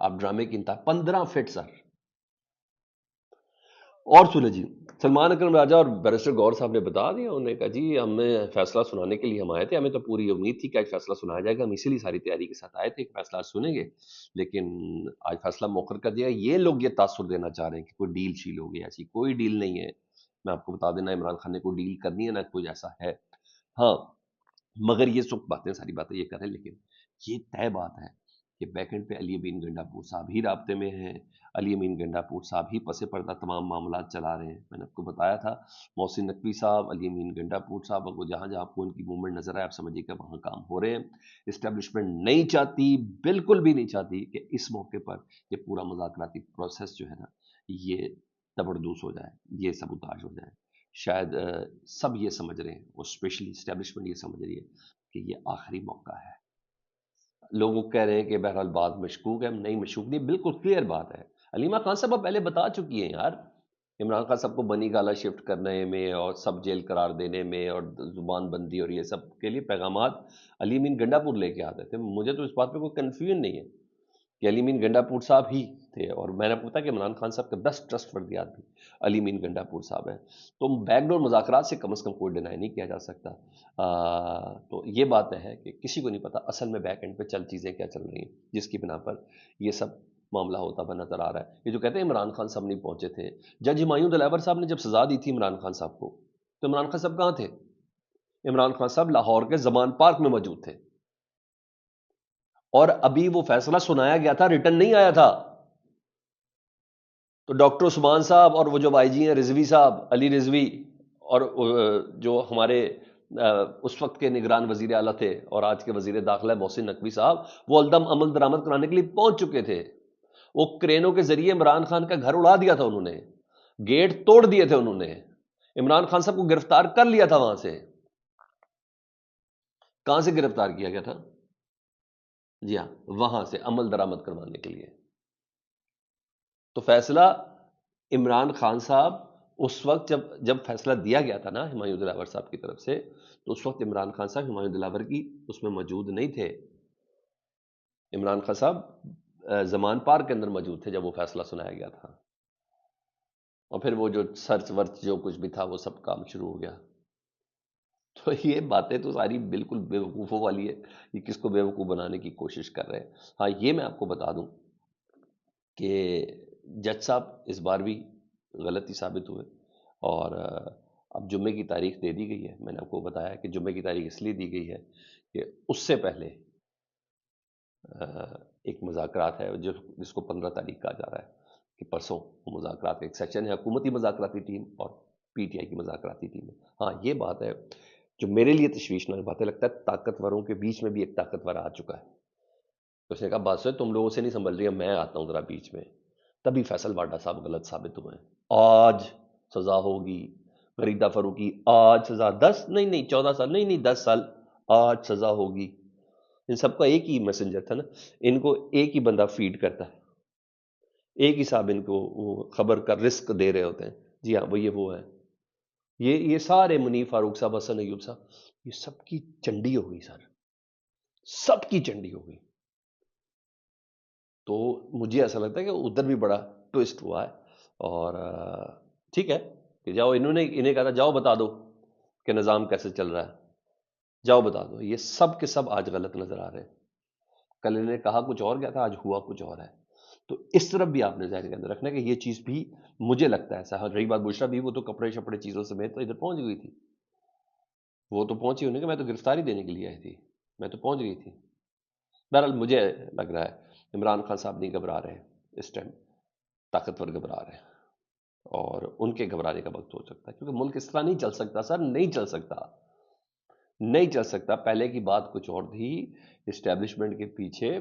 آپ ڈرامے کی انتہا 15 فٹ سر. اور سنیں جی، سلمان اکرم راجہ اور بیرسٹر گور صاحب نے بتا دیا، انہوں نے کہا جی ہمیں فیصلہ سنانے کے لیے ہم آئے تھے، ہمیں تو پوری امید تھی کہ آج فیصلہ سنایا جائے گا، ہم اسی لیے ساری تیاری کے ساتھ آئے تھے کہ فیصلہ سنیں گے، لیکن آج فیصلہ مؤخر کر دیا. یہ لوگ یہ تاثر دینا چاہ رہے ہیں کہ کوئی ڈیل شیل ہو گئی، ایسی کوئی ڈیل نہیں ہے. میں آپ کو بتا دینا عمران خان نے کوئی ڈیل کرنی ہے نہ کوئی ایسا ہے. ہاں مگر یہ سب باتیں ساری باتیں یہ کریں، لیکن یہ طے بات ہے کہ بیک اینڈ پہ علی امین گنڈاپور صاحب ہی رابطے میں ہیں، علی امین گنڈاپور صاحب ہی پس پردہ تمام معاملات چلا رہے ہیں. میں نے آپ کو بتایا تھا محسن نقوی صاحب، علی امین گنڈاپور صاحب، وہ جہاں جہاں آپ کو ان کی موومنٹ نظر آئے آپ سمجھیے کہ وہاں کام ہو رہے ہیں. اسٹیبلشمنٹ نہیں چاہتی، بالکل بھی نہیں چاہتی کہ اس موقع پر یہ پورا مذاکراتی پروسیس جو ہے نا یہ تبردوس ہو جائے، یہ سبوتاژ ہو جائے. شاید سب یہ سمجھ رہے ہیں، وہ اسپیشلی اسٹیبلشمنٹ یہ سمجھ رہی ہے کہ یہ آخری موقع ہے. لوگ کہہ رہے ہیں کہ بہرحال بات مشکوک ہے، نہیں مشکوک نہیں، بالکل کلیئر بات ہے. علیمہ خان صاحب پہلے بتا چکی ہیں یار، عمران خان صاحب کو بنی گالا شفٹ کرنے میں اور سب جیل قرار دینے میں اور زبان بندی اور یہ سب کے لیے پیغامات علی امین گنڈاپور لے کے آتے تھے. مجھے تو اس بات پہ کوئی کنفیوژن نہیں ہے کہ علی امین گنڈاپور صاحب ہی تھے، اور میں نے پوچھا کہ عمران خان صاحب کے بیسٹ ٹرسٹ وردی آدمی علی امین گنڈاپور صاحب ہیں. تو بیک ڈور مذاکرات سے کم از کم کوئی ڈینائی نہیں کیا جا سکتا. تو یہ بات ہے کہ کسی کو نہیں پتا اصل میں بیک اینڈ پہ چیزیں کیا چل رہی ہیں، جس کی بنا پر یہ سب معاملہ ہوتا ہوا نظر آ رہا ہے. یہ جو کہتے ہیں عمران خان صاحب نہیں پہنچے تھے، جج ہمایوں دلاور صاحب نے جب سزا دی تھی عمران خان صاحب کو، تو عمران خان صاحب کہاں تھے؟ عمران خان صاحب لاہور کے زمان پارک میں موجود تھے، اور ابھی وہ فیصلہ سنایا گیا تھا، ریٹن نہیں آیا تھا. تو ڈاکٹر عثمان صاحب اور وہ جو آئی جی ہیں رضوی صاحب، علی رضوی، اور جو ہمارے اس وقت کے نگران وزیر اعلیٰ تھے اور آج کے وزیر داخلہ محسن نقوی صاحب، وہ الدم عمل درآمد کرانے کے لیے پہنچ چکے تھے. وہ کرینوں کے ذریعے عمران خان کا گھر اڑا دیا تھا، انہوں نے گیٹ توڑ دیے تھے، انہوں نے عمران خان صاحب کو گرفتار کر لیا تھا. وہاں سے کہاں سے گرفتار کیا گیا تھا؟ جی ہاں، وہاں سے عمل درآمد کروانے کے لیے. تو فیصلہ عمران خان صاحب اس وقت جب فیصلہ دیا گیا تھا نا ہمایوں دلاور صاحب کی طرف سے، تو اس وقت عمران خان صاحب ہمایوں دلاور کی اس میں موجود نہیں تھے. عمران خان صاحب زمان پارک کے اندر موجود تھے جب وہ فیصلہ سنایا گیا تھا. اور پھر وہ جو سرچ ورچ جو کچھ بھی تھا وہ سب کام شروع ہو گیا. تو یہ باتیں تو ساری بالکل بیوقوفوں والی ہے، یہ کس کو بیوقوف بنانے کی کوشش کر رہے ہیں. ہاں یہ میں آپ کو بتا دوں کہ جج صاحب اس بار بھی غلطی ثابت ہوئے، اور اب جمعے کی تاریخ دے دی گئی ہے. میں نے آپ کو بتایا کہ جمعے کی تاریخ اس لیے دی گئی ہے کہ اس سے پہلے ایک مذاکرات ہے جس کو 15 تاریخ کہا جا رہا ہے کہ پرسوں وہ مذاکرات کا ایک سیشن ہے، حکومتی مذاکراتی ٹیم اور پی ٹی آئی کی مذاکراتی ٹیم ہے. ہاں یہ بات ہے جو میرے لیے تشویشناک باتیں لگتا ہے، طاقتوروں کے بیچ میں بھی ایک طاقتور آ چکا ہے. تو اس نے کہا بات سے تم لوگوں سے نہیں سنبھل رہی ہے، میں آتا ہوں ذرا بیچ میں. تبھی فیصل واڈا صاحب غلط ثابت ہوئے ہیں. آج سزا ہوگی غریدہ فروخی، آج سزا 10 نہیں 14 سال نہیں 10 سال، آج سزا ہوگی. ان سب کا ایک ہی میسنجر تھا نا، ان کو ایک ہی بندہ فیڈ کرتا ہے، ایک ہی صاحب ان کو وہ خبر کا رسک دے رہے ہوتے ہیں. جی ہاں وہ ہے یہ سارے منیف فاروق صاحب، حسن ایوب صاحب، یہ سب کی چنڈی ہو گئی سر، سب کی چنڈی ہو گئی. تو مجھے ایسا لگتا ہے کہ ادھر بھی بڑا ٹوسٹ ہوا ہے. اور ٹھیک ہے کہ جاؤ، انہیں کہا تھا جاؤ بتا دو کہ نظام کیسے چل رہا ہے، جاؤ بتا دو. یہ سب کے سب آج غلط نظر آ رہے ہیں. کل انہیں کہا کچھ اور گیا تھا، آج ہوا کچھ اور ہے. تو اس طرف بھی آپ نے ذہن کے اندر رکھنا کہ یہ چیز بھی مجھے لگتا ہے ایسا. رہی بات بشرا بھی، وہ تو کپڑے شپڑے چیزوں سمیت تو ادھر پہنچ گئی تھی، وہ تو پہنچی انہیں کہ میں تو گرفتاری دینے کے لیے آئی تھی، میں تو پہنچ گئی تھی. بہرحال مجھے لگ رہا ہے عمران خان صاحب نہیں گھبرا رہے اس ٹائم، طاقتور گھبرا رہے ہیں، اور ان کے گھبرانے کا وقت ہو سکتا ہے، کیونکہ ملک اس طرح نہیں چل سکتا سر، نہیں چل سکتا، نہیں چل سکتا. پہلے کی بات کچھ اور تھی، اسٹیبلشمنٹ کے پیچھے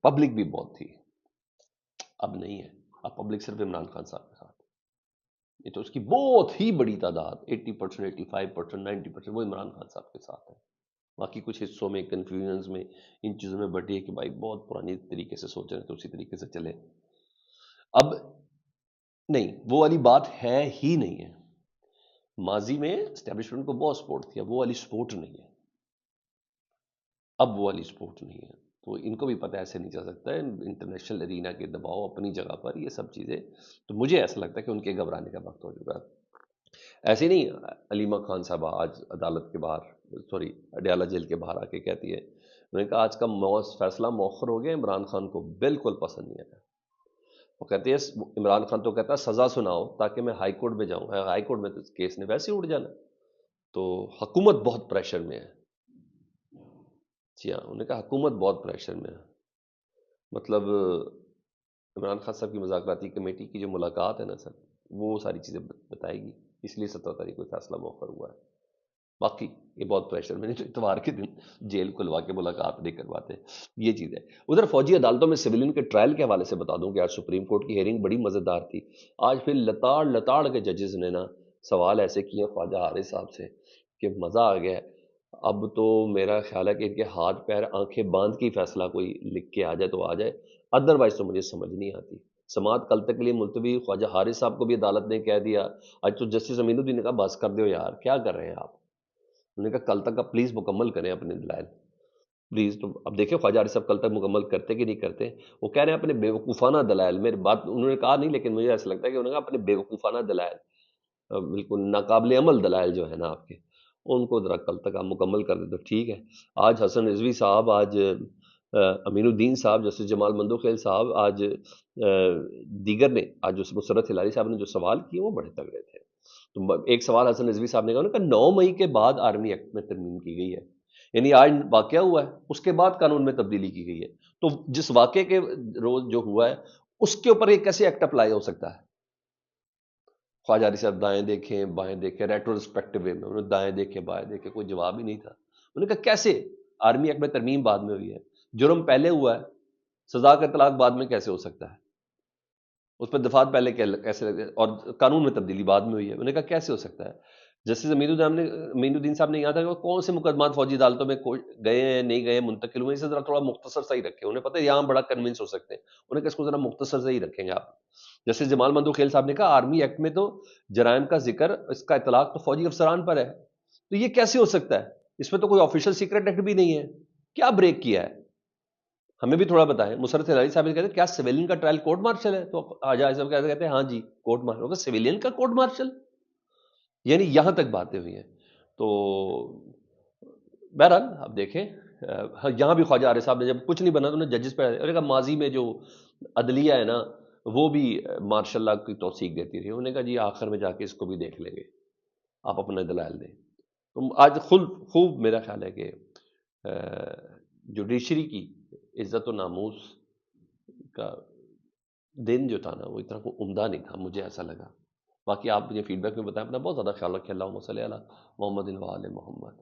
پبلک بھی بہت تھی، اب نہیں ہے. اب پبلک صرف عمران خان صاحب کے ساتھ، یہ تو اس کی بہت ہی بڑی تعداد 80%، 85%، 90% وہ عمران خان صاحب کے ساتھ ہے. باقی کچھ حصوں میں کنفیوژنز میں ان چیزوں میں بٹی ہے کہ بھائی بہت پرانی طریقے سے سوچ رہے ہیں تو اسی طریقے سے چلے. اب نہیں، وہ والی بات ہے ہی نہیں ہے. ماضی میں اسٹیبلشمنٹ کو بہت سپورٹ تھی، اب وہ والی سپورٹ نہیں ہے، اب وہ والی سپورٹ نہیں ہے. تو ان کو بھی پتہ ایسے نہیں چل سکتا ہے، انٹرنیشنل ارینا کے دباؤ اپنی جگہ پر یہ سب چیزیں، تو مجھے ایسا لگتا ہے کہ ان کے گھبرانے کا وقت ہو چکا ہے۔ ایسے نہیں علیمہ خان صاحبہ آج عدالت کے باہر، سوری اڈیالہ جیل کے باہر آ کے کہتی ہے، انہوں نے کہا آج کا فیصلہ مؤخر ہو گیا، عمران خان کو بالکل پسند نہیں آیا۔ وہ کہتے ہیں عمران خان تو کہتا ہے سزا سناؤ تاکہ میں ہائی کورٹ میں جاؤں، ہائی کورٹ میں تو کیس نے ویسے ہی اٹھ جانا۔ تو حکومت بہت پریشر میں ہے، جی ہاں، انہوں نے کہا حکومت بہت پریشر میں ہے، مطلب عمران خان صاحب کی مذاکراتی کمیٹی کی جو ملاقات ہے نا سر، وہ ساری چیزیں بتائے گی، اس لیے 17 تاریخ کو فیصلہ مؤخر ہوا ہے۔ باقی یہ بہت پریشر میں نہیں، تو اتوار کے دن جیل کھلوا کے ملاقات نہیں کرواتے، یہ چیز ہے۔ ادھر فوجی عدالتوں میں سویلین کے ٹرائل کے حوالے سے بتا دوں کہ آج سپریم کورٹ کی ہیئرنگ بڑی مزیدار تھی۔ آج پھر لتاڑ لتاڑ کے ججز نے نا سوال ایسے کیے خواجہ حارث صاحب سے کہ مزہ آ گیا۔ اب تو میرا خیال ہے کہ ان کے ہاتھ پیر آنکھیں باندھ کے فیصلہ کوئی لکھ کے آ جائے تو آ جائے، ادروائز تو مجھے سمجھ نہیں آتی۔ سماعت کل تک کے لیے ملتوی، خواجہ حارث صاحب کو بھی عدالت نے کہہ دیا، آج تو جسٹس امین الدین نے کہا بس کر دیو یار، کیا کر رہے ہیں آپ؟ انہوں نے کہا کل تک آپ پلیز مکمل کریں اپنے دلائل پلیز۔ تو اب دیکھیں خواجہ حارث صاحب کل تک مکمل کرتے کہ نہیں کرتے۔ وہ کہہ رہے ہیں اپنے بیوقوفانہ دلائل، میری بات انہوں نے کہا نہیں لیکن مجھے ایسا لگتا ہے کہ انہوں نے کہا اپنے بیوقوفانہ دلائل، بالکل ناقابل عمل دلائل جو ہے نا آپ کے، ان کو ذرا کل تک آپ مکمل کر دیں تو ٹھیک ہے۔ آج حسن رضوی صاحب، آج امین الدین صاحب، جسٹس جمال مندوخیل صاحب، آج دیگر نے، آج جو مسرت ہلالی صاحب نے جو سوال کیے وہ بڑے تگڑے تھے۔ تو ایک سوال حسن رضوی صاحب نے کہا، انہوں نے کہا 9 مئی کے بعد آرمی ایکٹ میں ترمیم کی گئی ہے، یعنی آج واقعہ ہوا ہے اس کے بعد قانون میں تبدیلی کی گئی ہے، تو جس واقعے کے روز جو ہوا ہے اس کے اوپر ایک کیسے ایکٹ اپلائی ہو سکتا ہے؟ خواجہ حارث صاحب دائیں دیکھیں بائیں دیکھیں ریٹروسپیکٹو وے میں، انہوں نے دائیں دیکھے بائیں دیکھے، کوئی جواب ہی نہیں تھا۔ انہوں نے کہا کیسے آرمی ایکٹ میں ترمیم بعد میں ہوئی ہے، جرم پہلے ہوا ہے، سزا کا اطلاق بعد میں کیسے ہو سکتا ہے، اس پر دفعات پہلے کیسے لگے اور قانون میں تبدیلی بعد میں ہوئی ہے؟ انہوں نے کہا کیسے ہو سکتا ہے؟ جسٹس امین الدین صاحب نے یہاں تھا کہ وہ کون سے مقدمات فوجی عدالتوں میں گئے ہیں نہیں گئے منتقل ہوئے، اسے ذرا تھوڑا مختصر سا ہی رکھیں، انہیں پتہ ہے یہاں بڑا کنونس ہو سکتے ہیں، انہیں کہا اس کو ذرا مختصر سے ہی رکھیں گے آپ۔ جسٹس جمال مندوخیل صاحب نے کہا آرمی ایکٹ میں تو جرائم کا ذکر، اس کا اطلاق تو فوجی افسران پر ہے، تو یہ کیسے ہو سکتا ہے؟ اس میں تو کوئی آفیشل سیکرٹ ایکٹ بھی نہیں ہے، کیا بریک کیا ہے؟ ہمیں بھی تھوڑا بتائیں۔ مسرت ہلالی صاحب کہتے ہیں کیا سویلین کا ٹرائل کورٹ مارشل ہے؟ تو حاجہ صاحب کہتے ہیں ہاں جی کورٹ مارشل، سویلین کا کورٹ مارشل، یعنی یہاں تک باتیں ہوئی ہیں۔ تو بہرحال اب دیکھیں، یہاں بھی خواجہ حارث صاحب نے جب کچھ نہیں بنا تو انہوں نے ججز پہ اور کہا ماضی میں جو عدلیہ ہے نا وہ بھی ماشاء اللہ کی توثیق دیتی رہی، انہوں نے کہا جی آخر میں جا کے اس کو بھی دیکھ لیں گے، آپ اپنے دلائل دیں۔ تو آج خوب میرا خیال ہے کہ جوڈیشری کی عزت و ناموس کا دن جو تھا نا وہ اتنا کوئی عمدہ نہیں تھا، مجھے ایسا لگا۔ باقی آپ مجھے فیڈ بیک میں بتائیں، اپنا بہت زیادہ خیال رکھیں۔ اللہم صلی علی محمد و آل محمد۔